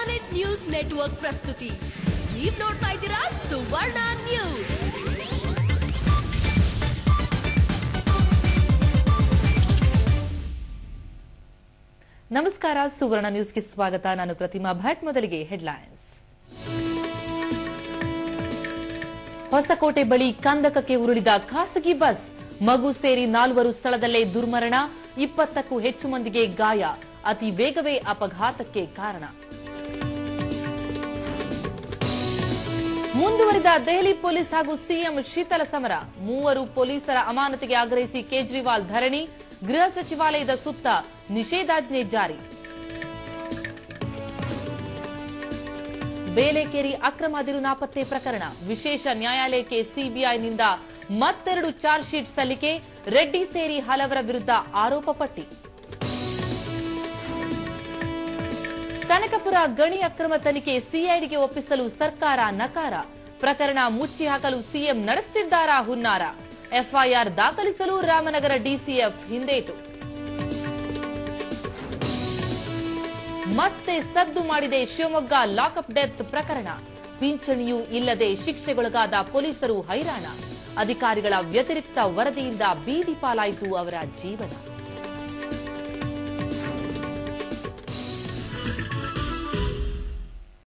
Planet News Network ಪ್ರಸ್ತುತಿ. ನೀವು ನೋಡ್ತಾ ಇದ್ದೀರಾ ಸುವರ್ಣ ನ್ಯೂಸ್. ನಮಸ್ಕಾರ, ಸುವರ್ಣ ನ್ಯೂಸ್ಗೆ ಸ್ವಾಗತ. ನಾನು ಪ್ರತಿಮಾ ಭಟ್. ಮೊದಲಿಗೆ ಹೆಡ್ಲೈನ್ಸ್. ಹೊಸಕೋಟೆ ಬಳಿ ಕಂದಕಕ್ಕೆ ಉರುಳಿದ ಖಾಸಗಿ ಬಸ್, ಮಗು ಸೇರಿ 4 ಸ್ಥಳದಲ್ಲೇ ದುರ್ಮರಣ, 20ಕ್ಕೂ ಹೆಚ್ಚು ಮಂದಿಗೆ ಗಾಯ. ಅತಿ ವೇಗವೇ ಅಪಘಾತಕ್ಕೆ ಕಾರಣ. ಮುಂದುವರಿದ ದೆಹಲಿ ಪೊಲೀಸ್ ಹಾಗೂ ಸಿಎಂ ಶೀತಲ ಸಮರ. 3 ಪೊಲೀಸರ ಅಮಾನತಿಗೆ ಆಗ್ರಹಿಸಿ ಕೇಜ್ರಿವಾಲ್ ಧರಣಿ. ಗೃಹ ಸಚಿವಾಲಯದ ಸುತ್ತ ನಿಷೇಧಾಜ್ಞೆ ಜಾರಿ. ಬೇಲೆಕೇರಿ ಅಕ್ರಮ ಅದಿರು ನಾಪತ್ತೆ ಪ್ರಕರಣ. ವಿಶೇಷ ನ್ಯಾಯಾಲಯಕ್ಕೆ ಸಿಬಿಐನಿಂದ ಮತ್ತೆರಡು ಚಾರ್ಜ್ ಶೀಟ್ ಸಲ್ಲಿಕೆ. ರೆಡ್ಡಿ ಸೇರಿ ಹಲವರ ವಿರುದ್ಧ ಆರೋಪ ಪಟ್ಟಿ. ಕನಕಪುರ ಗಣಿ ಅಕ್ರಮ ತನಿಖೆ ಸಿಐಡಿಗೆ ಒಪ್ಪಿಸಲು ಸರ್ಕಾರ ನಕಾರ. ಪ್ರಕರಣ ಮುಚ್ಚಿ ಹಾಕಲು ಸಿಎಂ ನಡೆಸುತ್ತಿದ್ದಾರಾ ಹುನ್ನಾರ. ಎಫ್ಐಆರ್ ದಾಖಲಿಸಲು ರಾಮನಗರ ಡಿಸಿಎಫ್ ಹಿಂದೇಟು. ಮತ್ತೆ ಸದ್ದು ಮಾಡಿದೆ ಶಿವಮೊಗ್ಗ ಲಾಕಪ್ ಡೆತ್ ಪ್ರಕರಣ. ಪಿಂಚಣಿಯೂ ಇಲ್ಲದೆ ಶಿಕ್ಷೆಗೊಳಗಾದ ಪೊಲೀಸರು ಹೈರಾಣ. ಅಧಿಕಾರಿಗಳ ವ್ಯತಿರಿಕ್ತ ವರದಿಯಿಂದ ಬೀದಿ ಪಾಲಾಯಿತು ಅವರ ಜೀವನ.